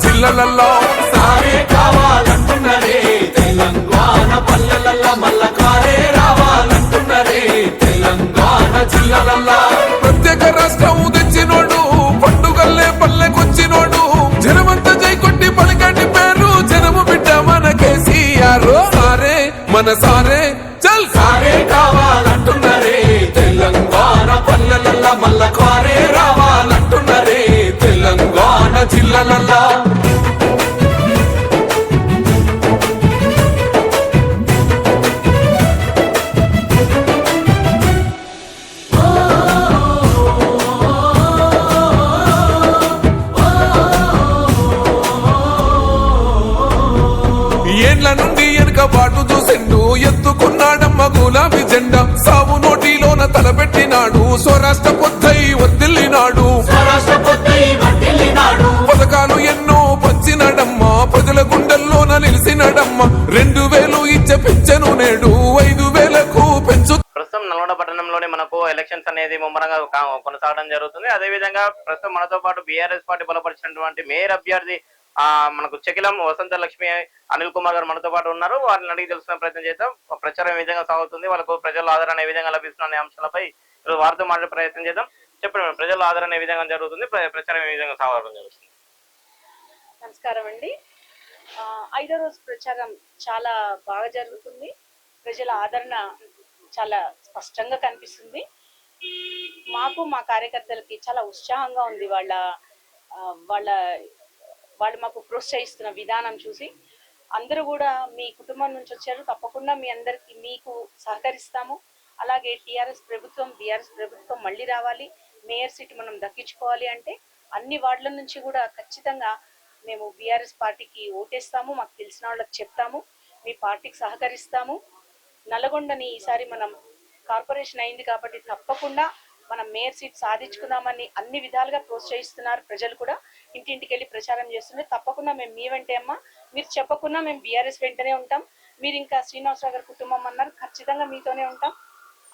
జిల్లలల్లో సారే కావాలంటున్నరే తెలంగాణ పల్లెలల్లో మల్ల కారే రావాలంటున్నరే తెలంగాణ జిల్లలల్లో ప్రత్యేక రాష్ట్రం తెచ్చినోడు పండుగల్లే పల్లెకొచ్చినోడు జనమంతా జై కొట్టి పలికండి పేరు జనము బిడ్డ మన కేసీఆర్ సారే మన సారే చల్ సారే కావాలంటున్నరే తెలంగాణ పల్లెలల్లో మల్ల కారే రావాలంటున్నరే తెలంగాణ జిల్లలల్లో ఏండ్ల నుండి వెనుక బాటు చూసిండు ఎత్తుకున్నాడమ్మ గులాబీ జెండా సావు నోటిలోన తలపెట్టినాడు స్వరాష్ట్ర పొద్దై వర్దిల్లినాడు పథకాలు ఎన్నో పంచినాడమ్మ ప్రజల గుండెల్లోన నిలిచినాడమ్మ 2000 ఇచ్చే పెంచెను నేడు 5000కు పెంచు. ప్రస్తుతం నల్గొండ పట్టణంలోనే మనకు ఎలక్షన్స్ అనేది ముమ్మరంగా కొనసాగడం జరుగుతుంది. అదేవిధంగా ప్రస్తుతం మనతో పాటు బీఆర్ఎస్ పార్టీ బలపరిచినటువంటి మేయర్ అభ్యర్థి మనకు చెకిలం వసంత లక్ష్మి అనిల్ కుమార్ గారు మనతో పాటు ఉన్నారు. వారిని అడిగి తెలుసుకునే ప్రయత్నం చేద్దాం. ప్రచారం ఏ విధంగా సాగుతుంది, వాళ్ళకు ప్రజల ఆదరణ ఏ విధంగా లభిస్తున్న అంశాలపై వారితో మాట్లాడే ప్రయత్నం చేద్దాం. చెప్పండి, ప్రజల ఆదరణ ఏ విధంగా జరుగుతుంది, ప్రచారం ఏ విధంగా సాగడం జరుగుతుంది? నమస్కారం అండి. 5వ రోజు ప్రచారం చాలా బాగా జరుగుతుంది. ప్రజల ఆదరణ చాలా స్పష్టంగా కనిపిస్తుంది. మాకు మా కార్యకర్తలకి చాలా ఉత్సాహంగా ఉంది. వాళ్ళు మాకు ప్రోత్సహిస్తున్న విధానం చూసి అందరూ కూడా మీ కుటుంబం నుంచి వచ్చారు, తప్పకుండా మీకు సహకరిస్తాము. అలాగే బీఆర్ఎస్ ప్రభుత్వం మళ్ళీ రావాలి, మేయర్ సీట్ మనం దక్కించుకోవాలి అంటే అన్ని వార్డుల నుంచి కూడా ఖచ్చితంగా మేము బీఆర్ఎస్ పార్టీకి ఓటేస్తాము, మాకు తెలిసిన వాళ్ళకి చెప్తాము, మీ పార్టీకి సహకరిస్తాము. నల్గొండని ఈసారి మనం కార్పొరేషన్ అయింది కాబట్టి తప్పకుండా మనం మేయర్ సీట్ సాధించుకుందామని అన్ని విధాలుగా ప్రోత్సహిస్తున్నారు. ప్రజలు కూడా ఇంటింటికి వెళ్ళి ప్రచారం చేస్తుంటే తప్పకుండా మేము మీ వెంటే అమ్మా, మీరు చెప్పకుండా మేము బీఆర్ఎస్ వెంటనే ఉంటాం, మీరు ఇంకా శ్రీనివాసరావు గారి కుటుంబం అన్నారు, ఖచ్చితంగా మీతోనే ఉంటాం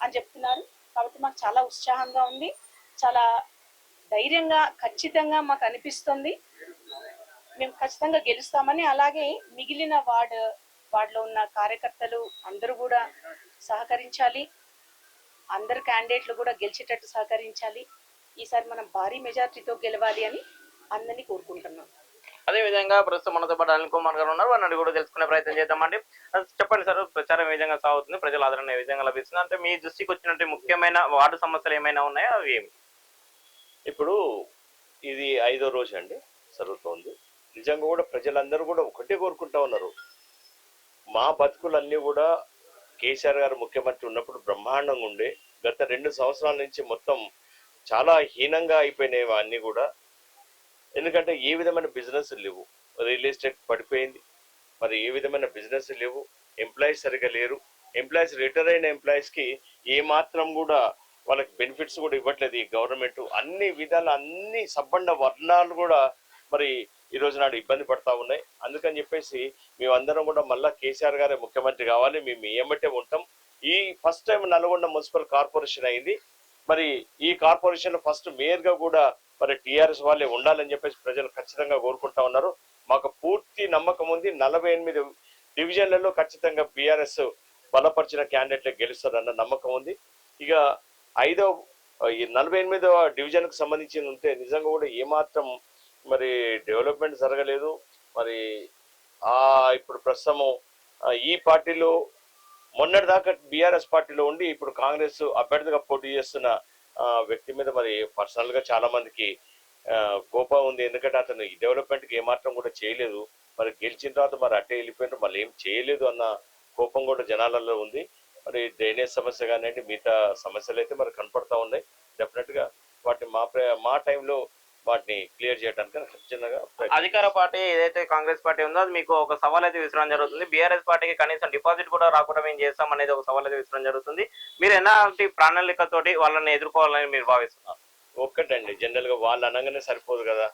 అని చెప్తున్నారు. కాబట్టి మాకు చాలా ఉత్సాహంగా ఉంది, చాలా ధైర్యంగా ఖచ్చితంగా మాకు అనిపిస్తుంది మేము ఖచ్చితంగా గెలుస్తామని. అలాగే మిగిలిన వార్డులో ఉన్న కార్యకర్తలు అందరూ కూడా సహకరించాలి, అందరు క్యాండిడేట్లు కూడా గెలిచేటట్టు సహకరించాలి. ఈసారి మనం భారీ మెజార్టీతో గెలవాలి అని అందరినీ కోరుకుంటున్నాం. అదేవిధంగా ప్రస్తుతం మనతో పాటు అనిల్ కుమార్ గారు ఉన్నారు, వారిని కూడా తెలుసుకునే ప్రయత్నం చేద్దామండి. చెప్పండి సార్, ప్రచారం ఏ విధంగా సాగుతుంది, ప్రజల ఆదరణ ఏ విధంగా లభిస్తుంది, అంటే మీ దృష్టికి వచ్చినట్టు ముఖ్యమైన వార్డు సమస్యలు ఏమైనా ఉన్నాయా, అవి ఏమి? ఇప్పుడు ఇది 5వ రోజు అండి జరుగుతోంది. నిజంగా కూడా ప్రజలందరూ కూడా ఒకటే కోరుకుంటా ఉన్నారు, మా బతుకులన్నీ కూడా కేసీఆర్ గారు ముఖ్యమంత్రి ఉన్నప్పుడు బ్రహ్మాండంగా ఉండే, గత 2 సంవత్సరాల నుంచి మొత్తం చాలా హీనంగా అయిపోయినాయి అన్నీ కూడా. ఎందుకంటే ఏ విధమైన బిజినెస్ లేవు, రియల్ ఎస్టేట్ పడిపోయింది, మరి ఏ విధమైన బిజినెస్ లేవు, ఎంప్లాయీస్ సరిగా లేరు, ఎంప్లాయీస్ రిటైర్ అయిన ఎంప్లాయీస్కి ఏ మాత్రం కూడా వాళ్ళకి బెనిఫిట్స్ కూడా ఇవ్వట్లేదు ఈ గవర్నమెంట్. అన్ని విధాలు అన్ని సబ్బండ వర్ణాలు కూడా మరి ఈ రోజు నాడు ఇబ్బంది పడతా ఉన్నాయి. అందుకని చెప్పేసి మేమందరం కూడా మళ్ళా కేసీఆర్ గారే ముఖ్యమంత్రి కావాలి, మేము ఏమంటే ఉంటాం. ఈ first time Nalgonda municipal corporation అయింది, మరి ఈ కార్పొరేషన్ ఫస్ట్ మేయర్గా కూడా మరి టీఆర్ఎస్ వాళ్ళే ఉండాలని చెప్పేసి ప్రజలు ఖచ్చితంగా కోరుకుంటా ఉన్నారు. మాకు పూర్తి నమ్మకం ఉంది, 48 డివిజన్లలో ఖచ్చితంగా బీఆర్ఎస్ బలపరిచిన క్యాండిడేట్లే గెలుస్తారన్న నమ్మకం ఉంది. ఇక ఈ 48వ డివిజన్కు సంబంధించి ఉంటే నిజంగా కూడా ఏమాత్రం మరి డెవలప్మెంట్ జరగలేదు. మరి ఇప్పుడు ప్రస్తుతము ఈ పార్టీలో మొన్నటిదాకా బీఆర్ఎస్ పార్టీలో ఉండి ఇప్పుడు కాంగ్రెస్ అభ్యర్థిగా పోటీ చేస్తున్న వ్యక్తి మీద మరి పర్సనల్గా చాలా మందికి కోపం ఉంది. ఎందుకంటే అతను ఈ డెవలప్మెంట్కి ఏమాత్రం కూడా చేయలేదు, మరి గెలిచిన తర్వాత మరి అట్టే వెళ్ళిపోయినారు, మళ్ళీ ఏం చేయలేదు అన్న కోపం కూడా జనాలలో ఉంది. మరి డ్రైనేజ్ సమస్య కానివ్వండి, మిగతా సమస్యలు అయితే మరి కనపడతా ఉన్నాయి. డెఫినెట్గా వాటిని మా టైంలో వాటిని క్లియర్ చేయడానికి ఖచ్చితంగా అధికార పార్టీ ఏదైతే కాంగ్రెస్ పార్టీ ఉందో అది మీకు ఒక సవాల్ అయితే విసరడం జరుగుతుంది. బీఆర్ఎస్ పార్టీకి కనీసం డిపాజిట్ కూడా రాకుండా మేము చేస్తాం అనేది ఒక సవాల్ అయితే విసరడం జరుగుతుంది. మీరు ఎలాంటి ప్రణాళికతోటి వాళ్ళని ఎదుర్కోవాలని మీరు భావిస్తున్నారు? ఒక్కటండి, జనరల్గా వాళ్ళు అనగానే సరిపోదు కదా,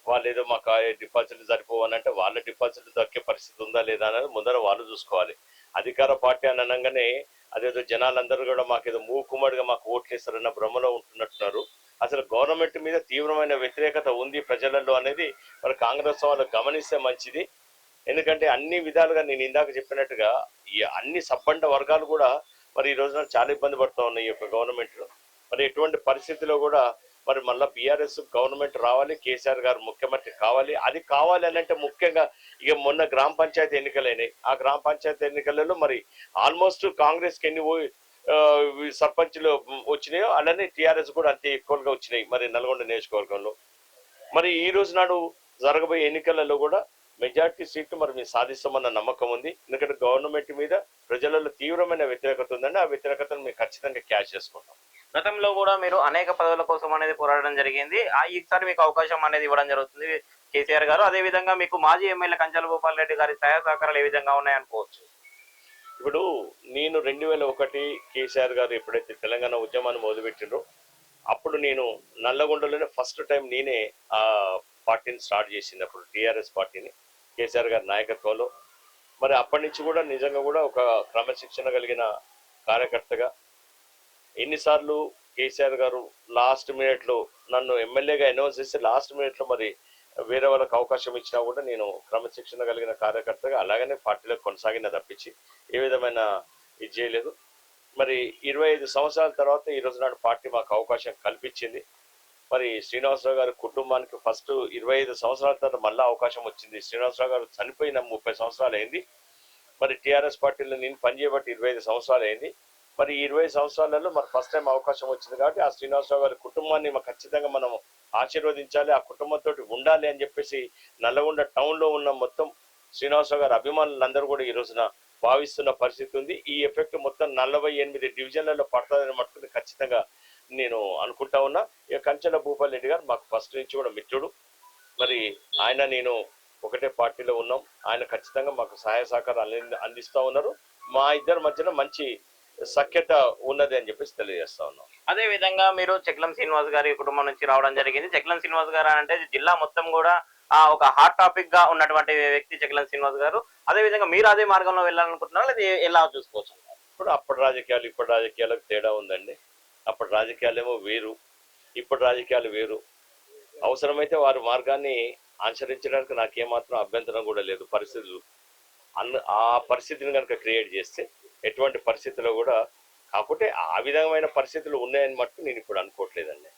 వాళ్ళు ఏదో మాకు డిపాజిట్లు సరిపోవాలంటే వాళ్ళ డిపాజిట్లు దక్కే పరిస్థితి ఉందా లేదా అనేది ముందర వాళ్ళు చూసుకోవాలి. అధికార పార్టీ అని అనగానే అదేదో జనాలందరూ కూడా మాకేదో మూకుమ్మడిగా మాకు ఓట్లు వేస్తారన్న భ్రమలో ఉంటున్నట్టున్నారు. అసలు గవర్నమెంట్ మీద తీవ్రమైన వ్యతిరేకత ఉంది ప్రజలలో అనేది మరి కాంగ్రెస్ వాళ్ళు గమనిస్తే మంచిది. ఎందుకంటే అన్ని విధాలుగా నేను ఇందాక చెప్పినట్టుగా ఈ అన్ని సబ్బండ వర్గాలు కూడా మరి ఈ రోజున చాలా ఇబ్బంది పడుతూ ఉన్నాయి ఈ యొక్క గవర్నమెంట్. మరి ఎటువంటి పరిస్థితిలో కూడా మరి మళ్ళీ బీఆర్ఎస్ గవర్నమెంట్ రావాలి, కేసీఆర్ గారు ముఖ్యమంత్రి కావాలి. అది కావాలి అని అంటే ముఖ్యంగా ఇక మొన్న గ్రామ పంచాయతీ ఎన్నికలైనాయి. ఆ గ్రామ పంచాయతీ ఎన్నికలలో మరి ఆల్మోస్ట్ కాంగ్రెస్కి ఎన్ని సర్పంచ్లు వచ్చినాయో అలానే టీఆర్ఎస్ కూడా అంతే ఎక్కువగా వచ్చినాయి మరి నల్గొండ నియోజకవర్గంలో. మరి ఈ రోజు నాడు జరగబోయే ఎన్నికలలో కూడా మెజార్టీ సీట్లు మరి మేము సాధిస్తామన్న నమ్మకం ఉంది. ఎందుకంటే గవర్నమెంట్ మీద ప్రజలలో తీవ్రమైన వ్యతిరేకత ఉందండి. ఆ వ్యతిరేకతను మేము ఖచ్చితంగా క్యాష్ చేసుకుంటాం. గతంలో కూడా మీరు అనేక పదవుల కోసం అనేది పోరాడడం జరిగింది. ఈసారి మీకు అవకాశం అనేది ఇవ్వడం జరుగుతుంది కేసీఆర్ గారు. అదే విధంగా మీకు మాజీ ఎమ్మెల్యే కంచెల భూపాల్ రెడ్డి గారి సహాయ సహకారాలు ఏ విధంగా ఉన్నాయనుకోవచ్చు? ఇప్పుడు నేను 2001 కేసీఆర్ గారు ఎప్పుడైతే తెలంగాణ ఉద్యమాన్ని మొదలుపెట్టిండ్రో అప్పుడు నేను నల్లగొండలోనే ఫస్ట్ టైం నేనే ఆ పార్టీని స్టార్ట్ చేసింది. అప్పుడు టీఆర్ఎస్ పార్టీని కేసీఆర్ గారి నాయకత్వంలో. మరి అప్పటి నుంచి కూడా నిజంగా కూడా ఒక క్రమశిక్షణ కలిగిన కార్యకర్తగా ఎన్నిసార్లు కేసీఆర్ గారు లాస్ట్ మినిట్లో నన్ను ఎమ్మెల్యేగా అనౌన్స్ చేస్తే లాస్ట్ మినిట్లో మరి వేరే వాళ్ళకి అవకాశం ఇచ్చినా కూడా నేను క్రమశిక్షణ కలిగిన కార్యకర్తగా అలాగనే పార్టీలో కొనసాగిన తప్పించి ఏ విధమైన ఇది చేయలేదు. మరి 25 సంవత్సరాల తర్వాత ఈ రోజు నాడు పార్టీ మాకు అవకాశం కల్పించింది. మరి శ్రీనివాసరావు గారి కుటుంబానికి ఫస్ట్ 25 సంవత్సరాల తర్వాత మళ్ళీ అవకాశం వచ్చింది. శ్రీనివాసరావు గారు చనిపోయిన 30 సంవత్సరాలు అయింది. మరి టీఆర్ఎస్ పార్టీలో నేను పనిచేయబట్టి 25 సంవత్సరాలు అయింది. మరి ఈ 20 సంవత్సరాలలో మరి ఫస్ట్ టైం అవకాశం వచ్చింది కాబట్టి ఆ శ్రీనివాసరావు గారి కుటుంబాన్ని ఖచ్చితంగా మనం ఆశీర్వదించాలి, ఆ కుటుంబంతో ఉండాలి అని చెప్పేసి నల్లగొండ టౌన్లో ఉన్న మొత్తం శ్రీనివాసరావు గారి అభిమానులందరూ కూడా ఈ రోజున భావిస్తున్న పరిస్థితి ఉంది. ఈ ఎఫెక్ట్ మొత్తం 48 డివిజన్లలో పడుతుందని మట్టుకుని ఖచ్చితంగా నేను అనుకుంటా ఉన్నా. ఇక కంచెల భూపాల్ రెడ్డి గారు మాకు ఫస్ట్ నుంచి కూడా మిత్రుడు. మరి ఆయన నేను ఒకటే పార్టీలో ఉన్నాం. ఆయన ఖచ్చితంగా మాకు సహాయ సహకారాలు అందిస్తూ ఉన్నారు. మా ఇద్దరి మధ్యన మంచి సఖ్యత ఉన్నది అని చెప్పేసి తెలియజేస్తా ఉన్నాం. అదే విధంగా మీరు చెక్లం శ్రీనివాస్ గారి కుటుంబం నుంచి రావడం జరిగింది. చెక్లం శ్రీనివాస్ గారు అంటే జిల్లా మొత్తం కూడా ఒక హాట్ టాపిక్ గా ఉన్నటువంటి వ్యక్తి చెక్లం శ్రీనివాస్ గారు. అదే విధంగా మీరు అదే మార్గంలో వెళ్ళాలనుకుంటున్నారా లేదా ఎలా చూసుకోవచ్చు? ఇప్పుడు అప్పటి రాజకీయాలు ఇప్పటి రాజకీయాలకు తేడా ఉందండి. అప్పటి రాజకీయాలేమో వేరు, ఇప్పటి రాజకీయాలు వేరు. అవసరమైతే వారి మార్గాన్ని అనుసరించడానికి నాకేమాత్రం అభ్యంతరం కూడా లేదు. పరిస్థితులు ఆ పరిస్థితిని కనుక క్రియేట్ చేస్తే ఎటువంటి పరిస్థితుల్లో కూడా, కాకపోతే ఆ విధమైన పరిస్థితులు ఉన్నాయని మట్టు నేను ఇప్పుడు అనుకోవట్లేదండి.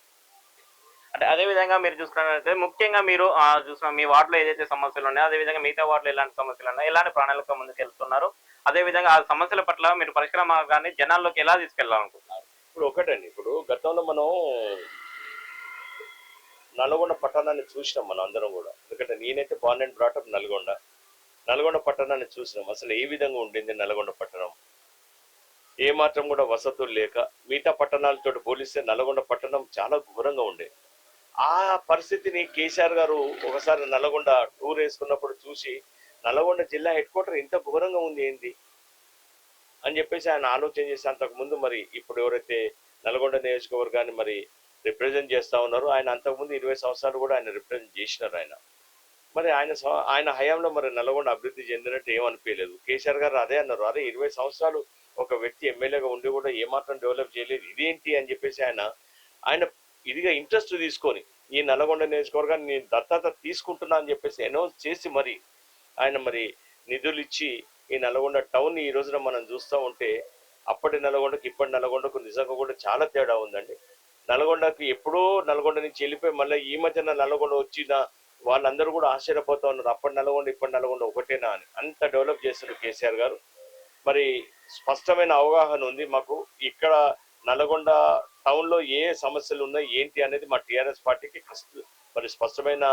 అంటే అదే విధంగా మీరు చూసుకున్నట్లయితే ముఖ్యంగా మీరు చూసిన మీ వార్డులో ఏదైతే సమస్యలు ఉన్నాయో అదే విధంగా మిగతా వార్డులో ఎలాంటి సమస్యలు ఉన్నాయో ఎలాంటి ప్రణాళిక ముందుకు వెళ్తున్నారు, అదే విధంగా ఆ సమస్యల పట్ల మీరు పరిష్కార మార్గాన్ని జనాల్లోకి ఎలా తీసుకెళ్లాలనుకుంటున్నారు? ఇప్పుడు ఒకటండి, ఇప్పుడు గతంలో మనం నల్గొండ పట్టణాన్ని చూసినాం మనం అందరం కూడా. ఎందుకంటే నేనైతే బార్న్ అండ్ బ్రాటప్ నల్గొండ పట్టణాన్ని చూసినాం. అసలు ఏ విధంగా ఉండింది నల్గొండ పట్టణం, ఏ మాత్రం కూడా వసతులు లేక మిగతా పట్టణాలతో పోలిస్తే నల్గొండ పట్టణం చాలా ఘోరంగా ఉండేది. ఆ పరిస్థితిని కేసీఆర్ గారు ఒకసారి నల్గొండ టూర్ వేసుకున్నప్పుడు చూసి నల్గొండ జిల్లా హెడ్ క్వార్టర్ ఇంత ఘోరంగా ఉంది ఏంటి అని చెప్పేసి ఆయన ఆలోచన చేసి అంతకుముందు మరి ఇప్పుడు ఎవరైతే నల్గొండ నియోజకవర్గాన్ని మరి రిప్రజెంట్ చేస్తా ఉన్నారో ఆయన అంతకుముందు 20 సంవత్సరాలు కూడా ఆయన రిప్రజెంట్ చేసినారు. మరి ఆయన హయాంలో మరి నల్గొండ అభివృద్ధి చెందినట్టు ఏమనిపించలేదు. కేసీఆర్ గారు అదే అన్నారు, అరే 20 సంవత్సరాలు ఒక వ్యక్తి ఎమ్మెల్యేగా ఉండి కూడా ఏమాత్రం డెవలప్ చేయలేదు, ఇదేంటి అని చెప్పేసి ఆయన ఇదిగా ఇంట్రెస్ట్ తీసుకొని ఈ నల్గొండ నియోజకవర్గాన్ని నేను దత్తత తీసుకుంటున్నా అని చెప్పేసి అనౌన్స్ చేసి మరి ఆయన మరి నిధులు ఇచ్చి ఈ నల్గొండ టౌన్ ఈ రోజున మనం చూస్తూ ఉంటే అప్పటి నల్గొండకు ఇప్పటి నల్గొండకు నిజంగా కూడా చాలా తేడా ఉందండి. నల్గొండకు ఎప్పుడో నల్గొండ నుంచి వెళ్ళిపోయి మళ్ళీ ఈ మధ్యన నల్గొండ వచ్చిన వాళ్ళందరూ కూడా ఆశ్చర్యపోతా ఉన్నారు, అప్పటి నల్గొండ ఇప్పటి నల్గొండ ఒకటేనా అని. అంత డెవలప్ చేస్తున్నారు కేసీఆర్ గారు. మరి స్పష్టమైన అవగాహన ఉంది మాకు. ఇక్కడ నల్గొండ టౌన్లో ఏ సమస్యలు ఉన్నాయి ఏంటి అనేది మా టీఆర్ఎస్ పార్టీకి మరి స్పష్టమైన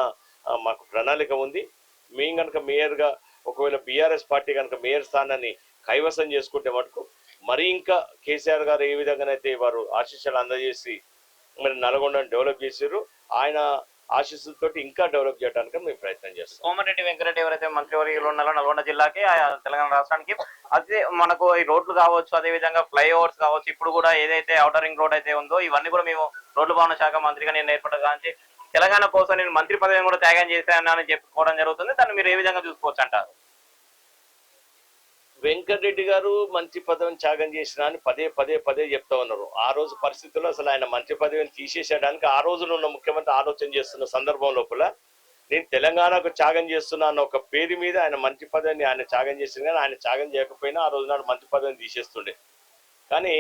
మాకు ప్రణాళిక ఉంది. మేము కనుక మేయర్గా ఒకవేళ బీఆర్ఎస్ పార్టీ కనుక మేయర్ స్థానాన్ని కైవసం చేసుకుంటే మటుకు మరి ఇంకా కేసీఆర్ గారు ఏ విధంగానైతే వారు ఆశీస్సులు అందజేసి మరి నల్గొండను డెవలప్ చేశారు, ఆయన ఆశీస్సులతో ఇంకా డెవలప్ చేయడానికి మేము ప్రయత్నం చేస్తాం. కోమటిరెడ్డి వెంకరెడ్డి ఎవరైతే మంత్రివర్యులు ఉన్నారో నల్గొండ జిల్లాకి తెలంగాణ రాష్ట్రానికి, అదే మనకు ఈ రోడ్లు కావచ్చు, అదే విధంగా ఫ్లైఓవర్స్ కావచ్చు, ఇప్పుడు కూడా ఏదైతే ఔటర్ రింగ్ రోడ్ అయితే ఉందో ఇవన్నీ కూడా మేము రోడ్లు భవన శాఖ మంత్రిగా నేను ఏర్పడగానే తెలంగాణ కోసం నేను మంత్రి పదవిని కూడా త్యాగం చేశానని చెప్పుకోవడం జరుగుతుంది. దాన్ని మీరు ఏ విధంగా చూసుకోవచ్చు అంటారు? వెంకటరెడ్డి గారు మంత్రి పదవిని త్యాగం చేసిన అని పదే చెప్తా ఉన్నారు. ఆ రోజు పరిస్థితుల్లో అసలు ఆయన మంత్రి పదవిని తీసేసేయడానికి ఆ రోజున ఉన్న ముఖ్యమంత్రి ఆలోచన చేస్తున్న సందర్భం లోపల నేను తెలంగాణకు త్యాగం చేస్తున్నా అన్న ఒక పేరు మీద ఆయన మంత్రి పదవిని ఆయన త్యాగం చేసింది. కానీ ఆయన త్యాగం చేయకపోయినా ఆ రోజు నాడు మంత్రి పదవిని తీసేస్తుండే. కానీ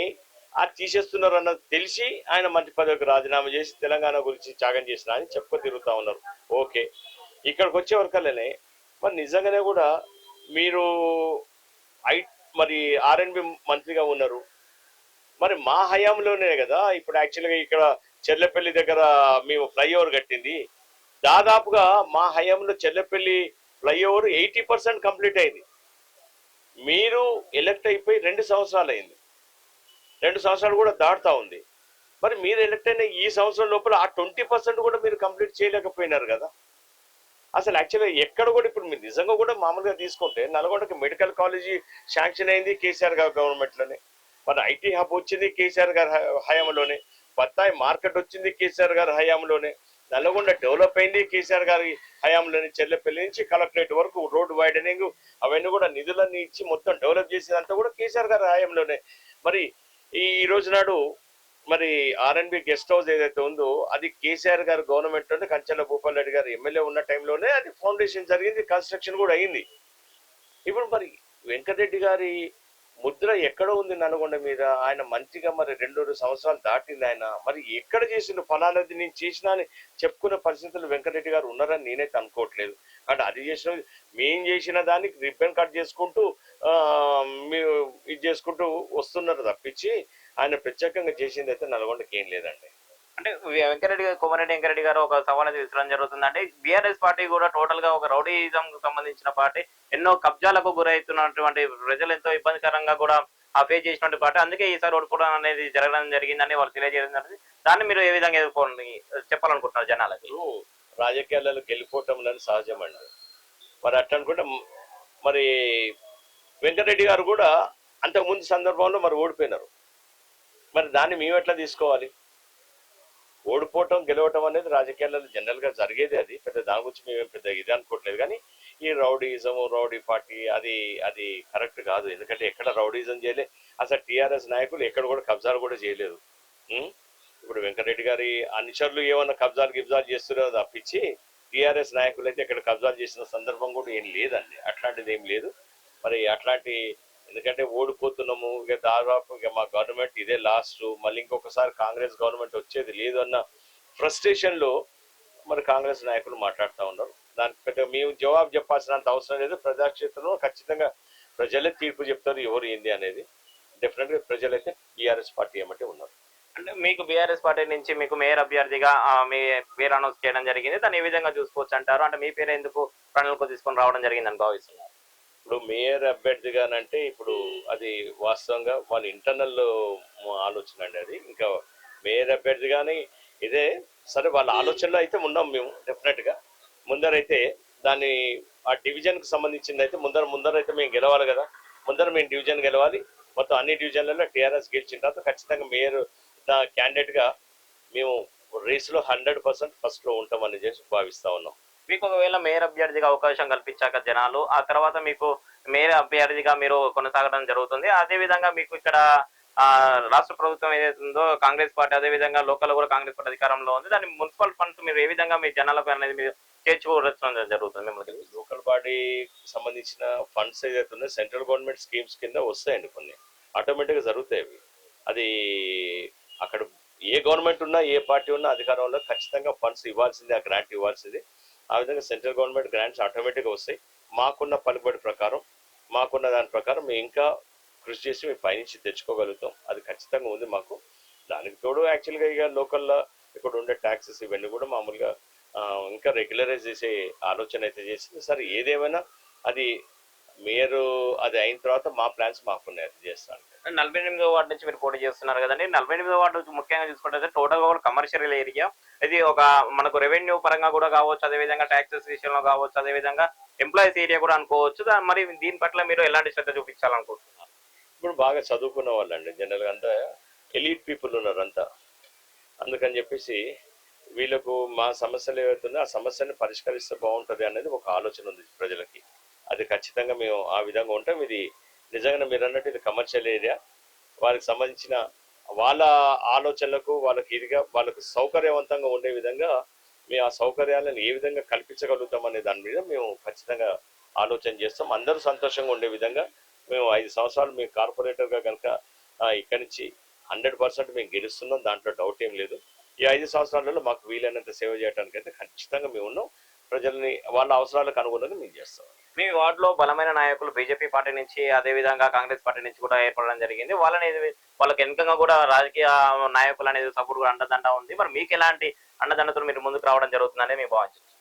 ఆ తీసేస్తున్నారు అన్నది తెలిసి ఆయన మంత్రి పదవికి రాజీనామా చేసి తెలంగాణ గురించి త్యాగం చేసిన అని చెప్పుకో తిరుగుతా ఉన్నారు. ఓకే, ఇక్కడికి వచ్చే వరకల్లనే మరి నిజంగానే కూడా మీరు మరి ఆర్ఎన్బి మంత్రిగా ఉన్నారు. మరి మా హయాంలోనే కదా ఇప్పుడు యాక్చువల్గా ఇక్కడ చెర్లపల్లి దగ్గర మేము ఫ్లైఓవర్ కట్టింది. దాదాపుగా మా హయాంలో చెర్లపల్లి ఫ్లైఓవర్ 80% కంప్లీట్ అయింది. మీరు ఎలక్ట్ అయిపోయి 2 సంవత్సరాలు అయింది. 2 సంవత్సరాలు కూడా దాటుతా ఉంది. మరి మీరు ఎలక్ట్ అయిన ఈ సంవత్సరం లోపల ఆ 20% కూడా మీరు కంప్లీట్ చేయలేకపోయినారు కదా. అసలు యాక్చువల్గా ఎక్కడ కూడా ఇప్పుడు మీరు నిజంగా కూడా మామూలుగా తీసుకుంటే నల్గొండకి మెడికల్ కాలేజీ శాంక్షన్ అయింది కేసీఆర్ గారి గవర్నమెంట్లోనే. మన ఐటీ హబ్ వచ్చింది కేసీఆర్ గారి హయాంలోనే. బత్తాయి మార్కెట్ వచ్చింది కేసీఆర్ గారి హయాంలోనే. నల్గొండ డెవలప్ అయింది కేసీఆర్ గారి హయాంలోనే. చెర్లపల్లి నుంచి కలెక్టరేట్ వరకు రోడ్ వైడనింగ్ అవన్నీ కూడా నిధులన్నీ ఇచ్చి మొత్తం డెవలప్ చేసేదంతా కూడా కేసీఆర్ గారి హయాంలోనే. మరి ఈ రోజు నాడు మరి ఆర్ఎన్బి గెస్ట్ హౌస్ ఏదైతే ఉందో అది కేసీఆర్ గారి గవర్నమెంట్ లోనే కంచెల భూపాల్ రెడ్డి గారు ఎమ్మెల్యే ఉన్న టైంలోనే అది ఫౌండేషన్ జరిగింది, కన్స్ట్రక్షన్ కూడా అయింది. ఇప్పుడు మరి వెంకటరెడ్డి గారి ముద్ర ఎక్కడ ఉంది నల్గొండ మీద? ఆయన మంచిగా మరి 2 సంవత్సరాలు దాటింది. ఆయన మరి ఎక్కడ చేసిన ఫలానది నేను చేసినా అని చెప్పుకునే పరిస్థితులు వెంకటరెడ్డి గారు ఉన్నారని నేనైతే అనుకోవట్లేదు. అంటే అది చేసిన మేం చేసిన దానికి రిబ్బన్ కట్ చేసుకుంటూ మీరు ఇది చేసుకుంటూ వస్తున్నారు తప్పించి ఆయన ప్రత్యేకంగా చేసింది అయితే నల్గొండకి ఏం లేదండి. అంటే కోమరెడ్డి వెంకరెడ్డి గారు ఒక సవాల్ అయితే విసరడం జరుగుతుంది. అంటే బీఆర్ఎస్ పార్టీ కూడా టోటల్ గా ఒక రౌడీయిజం కు సంబంధించిన పార్టీ, ఎన్నో కబ్జాలకు గురవుతున్నటువంటి ప్రజలు ఎంతో ఇబ్బందికరంగా కూడా ఫేస్ చేసినటువంటి పార్టీ. అందుకే ఈసారి ఓడిపోవడం అనేది జరగడం జరిగిందని వాళ్ళు తెలియజేయడం. దాన్ని మీరు ఏ విధంగా ఎదుర్కోండి చెప్పాలనుకుంటున్నారు జనాలకి? రాజకీయాలలో గెలిపోవటం అనేది సహజం అండి. మరి అట్లా అనుకుంటే మరి వెంకటరెడ్డి గారు కూడా అంతకుముందు సందర్భంలో మరి ఓడిపోయినారు. మరి దాన్ని మేము ఎట్లా తీసుకోవాలి? ఓడిపోవటం గెలవటం అనేది రాజకీయాలలో జనరల్ గా జరిగేది. అది పెద్ద దాని గురించి మేము పెద్ద ఇది అనుకోవట్లేదు. కానీ ఈ రౌడీయిజం, రౌడీ పార్టీ అది కరెక్ట్ కాదు. ఎందుకంటే ఎక్కడ రౌడీయిజం చేయలే. అసలు టీఆర్ఎస్ నాయకులు ఎక్కడ కూడా కబ్జాలు కూడా చేయలేదు. ఇప్పుడు వెంకటరెడ్డి గారి అనుచరులు ఏమన్నా గిబ్జాలు చేస్తున్నారో తప్పించి టీఆర్ఎస్ నాయకులు అయితే ఎక్కడ కబ్జాలు చేసిన సందర్భం కూడా ఏం లేదండి. అట్లాంటిది ఏం లేదు. మరి అట్లాంటి ఎందుకంటే ఓడిపోతున్నాము, ఇక దాదాపు ఇక మా గవర్నమెంట్ ఇదే లాస్ట్, మళ్ళీ ఇంకొకసారి కాంగ్రెస్ గవర్నమెంట్ వచ్చేది లేదు అన్న ఫ్రస్ట్రేషన్ లో మరి కాంగ్రెస్ నాయకులు మాట్లాడుతూ ఉన్నారు. దానికి పెద్ద మేము జవాబు చెప్పాల్సినంత అవసరం లేదు. ప్రజాక్షేత్రంలో ఖచ్చితంగా ప్రజలే తీర్పు చెప్తారు ఎవరు ఏంది అనేది. డెఫినెట్ గా ప్రజలైతే బీఆర్ఎస్ పార్టీ ఏమంటే ఉన్నారు. అంటే మీకు బీఆర్ఎస్ పార్టీ నుంచి మీకు మేయర్ అభ్యర్థిగా మీ పేరు అనౌన్స్ చేయడం జరిగింది. దాన్ని ఏ విధంగా చూసుకోవచ్చు అంటారు? అంటే మీ పేరు ఎందుకు ప్రణాళిక తీసుకొని రావడం జరిగిందని భావిస్తున్నారు? ఇప్పుడు మేయర్ అభ్యర్థిగానంటే ఇప్పుడు అది వాస్తవంగా వాళ్ళ ఇంటర్నల్ ఆలోచన అండి. అది ఇంకా మేయర్ అభ్యర్థిగాని ఇదే సరే వాళ్ళ ఆలోచనలో అయితే ఉన్నాం మేము. డెఫినెట్ గా ముందరైతే దాన్ని ఆ డివిజన్ కు సంబంధించింది అయితే ముందరైతే మేము గెలవాలి కదా. మేము డివిజన్ గెలవాలి. మొత్తం అన్ని డివిజన్లలో టీఆర్ఎస్ గెలిచిన తర్వాత ఖచ్చితంగా మేయర్ క్యాండిడేట్ గా మేము రేసులో 100% ఫస్ట్ లో ఉంటామని చేసి భావిస్తా ఉన్నాం. మీకు ఒకవేళ మేయర్ అభ్యర్థిగా అవకాశం కల్పించాక జనాలు ఆ తర్వాత మీకు మేయర్ అభ్యర్థిగా మీరు కొనసాగడం జరుగుతుంది. అదే విధంగా మీకు ఇక్కడ రాష్ట్ర ప్రభుత్వం ఏదైతే ఉందో కాంగ్రెస్ పార్టీ, అదే విధంగా లోకల్ కూడా కాంగ్రెస్ పార్టీ అధికారంలో ఉంది. దాని మున్సిపల్ ఫండ్స్ మీరు ఏ విధంగా మీ జనాలకు అనేది మీరు చేర్చుకోవడం జరుగుతుంది? మిమ్మల్ని లోకల్ బాడీకి సంబంధించిన ఫండ్స్ ఏదైతే ఉన్నాయో సెంట్రల్ గవర్నమెంట్ స్కీమ్స్ కింద వస్తాయండి. కొన్ని ఆటోమేటిక్గా జరుగుతాయి. అవి అది అక్కడ ఏ గవర్నమెంట్ ఉన్నా ఏ పార్టీ ఉన్నా అధికారంలో ఖచ్చితంగా ఫండ్స్ ఇవ్వాల్సిందే, ఆ గ్రాంట్ ఇవ్వాల్సిందే. ఆ విధంగా సెంట్రల్ గవర్నమెంట్ గ్రాంట్స్ ఆటోమేటిక్గా వస్తాయి. మాకున్న పలుకుబడి ప్రకారం, మాకున్న దాని ప్రకారం మేము ఇంకా కృషి చేసి మేము పైనుంచి తెచ్చుకోగలుగుతాం. అది ఖచ్చితంగా ఉంది మాకు. దానికి తోడు యాక్చువల్గా ఇక లోకల్లో ఇక్కడ ఉండే ట్యాక్సెస్ ఇవన్నీ కూడా మామూలుగా ఇంకా రెగ్యులరైజ్ చేసే ఆలోచన అయితే చేసింది. సరే ఏదేమైనా అది మీరు అది అయిన తర్వాత మా ప్లాన్స్ మాకున్నాయి, అది చేస్తాను. 48వ వార్డు నుంచి మీరు పోటీ చేస్తున్నారు కదండి. 48వ వార్డు ముఖ్యంగా చూసుకుంటే టోటల్ గా కమర్షియల్ ఏరియా. ఇది ఒక మనకు రెవెన్యూ పరంగా కూడా కావచ్చు, అదేవిధంగా ట్యాక్సెస్ విషయంలో కావచ్చు, అదేవిధంగా ఎంప్లాయీస్ ఏరియా కూడా అనుకోవచ్చు. మరి దీని పట్ల మీరు ఎలాంటి శ్రద్ధ చూపించాలనుకుంటున్నారు? ఇప్పుడు బాగా చదువుకున్న వాళ్ళండి, జనరల్గా అంతా ఎలీట్ పీపుల్ ఉన్నారు అంతా. అందుకని చెప్పేసి వీళ్ళకు మా సమస్యలు ఏవైతుందో ఆ సమస్యని పరిష్కరిస్తే బాగుంటుంది అనేది ఒక ఆలోచన ఉంది ప్రజలకి. అది ఖచ్చితంగా మేము ఆ విధంగా ఉంటాం. ఇది నిజంగా మీరు అన్నట్టు ఇది కమర్షియల్ ఏరియా, వారికి సంబంధించిన వాళ్ళ ఆలోచనలకు వాళ్ళకి ఇదిగా వాళ్ళకు సౌకర్యవంతంగా ఉండే విధంగా మేము ఆ సౌకర్యాలను ఏ విధంగా కల్పించగలుగుతాం అనే దాని మీద మేము ఖచ్చితంగా ఆలోచన చేస్తాం. అందరూ సంతోషంగా ఉండే విధంగా మేము 5 సంవత్సరాలు మేము కార్పొరేటర్గా కనుక ఇక్కడి నుంచి 100% మేము గెలుస్తున్నాం, దాంట్లో డౌట్ ఏం లేదు. ఈ 5 సంవత్సరాలలో మాకు వీలైనంత సేవ చేయడానికి అయితే ఖచ్చితంగా మేము ఉన్నాం. ప్రజల్ని వాళ్ళ అవసరాలకు అనుగుణంగా మేము చేస్తాం. మీ వార్డులో బలమైన నాయకులు బీజేపీ పార్టీ నుంచి అదే విధంగా కాంగ్రెస్ పార్టీ నుంచి కూడా ఏర్పడడం జరిగింది. వాళ్ళకి వెనుకంగా కూడా రాజకీయ నాయకులు అనేది సపోర్ట్ కూడా అండదండ ఉంది. మరి మీకు ఎలాంటి అండదండతో మీరు ముందుకు రావడం జరుగుతుందని మేము భావించవచ్చు.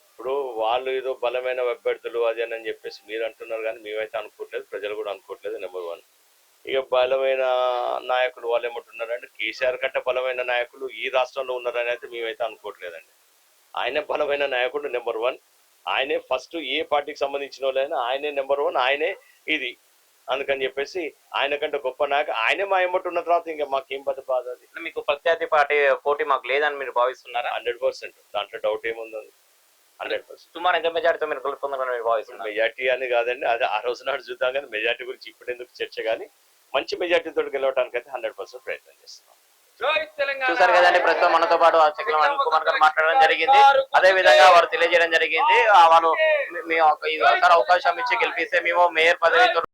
ఇప్పుడు వాళ్ళు ఏదో బలమైన అభ్యర్థులు అదేనని చెప్పేసి మీరు అంటున్నారు, కానీ మేమైతే అనుకోవట్లేదు, ప్రజలు కూడా అనుకోవట్లేదు. నెంబర్ 1. ఇక బలమైన నాయకులు వాళ్ళు ఏమంటున్నారంటే కేసీఆర్ కంటే బలమైన నాయకులు ఈ రాష్ట్రంలో ఉన్నారని అయితే మేమైతే అనుకోవట్లేదండి. ఆయనే బలమైన నాయకుడు నెంబర్ 1. ఆయనే ఫస్ట్ ఏ పార్టీకి సంబంధించిన వాళ్ళైనా ఆయనే నెంబర్ 1, ఆయనే ఇది. అందుకని చెప్పేసి ఆయన కంటే గొప్ప నాయకు ఆయనే మా ఎమ్మటి ఉన్న తర్వాత ఇంకా మాకేం బాధ అది. మీకు ప్రత్యర్థి పార్టీ పోటీ మాకు లేదని మీరు భావిస్తున్నారా? 100%, దాంట్లో డౌట్ ఏముంది. 100%. సుమారు ఎంత మెజార్టీతో మీరు గెలుపుతుందని మీరు భావిస్తున్నారు? మెజార్టీ అని కాదండి, అది ఆ రోజు నాడు చూద్దాం, కానీ మెజార్టీ గురించి ఇప్పుడు ఎందుకు చర్చ, కానీ మంచి మెజార్టీతో గెలవడానికి అయితే 100% ప్రయత్నం చేస్తున్నాం. చూసారు కదండి, ప్రస్తుతం మనతో పాటు చెక్కిలం అనిల్ కుమార్ గారు మాట్లాడడం జరిగింది. అదే విధంగా వారు తెలియజేయడం జరిగింది, వాళ్ళు మేము ఇది ఒకసారి అవకాశం ఇచ్చి గెలిపిస్తే మేము మేయర్ పదవితో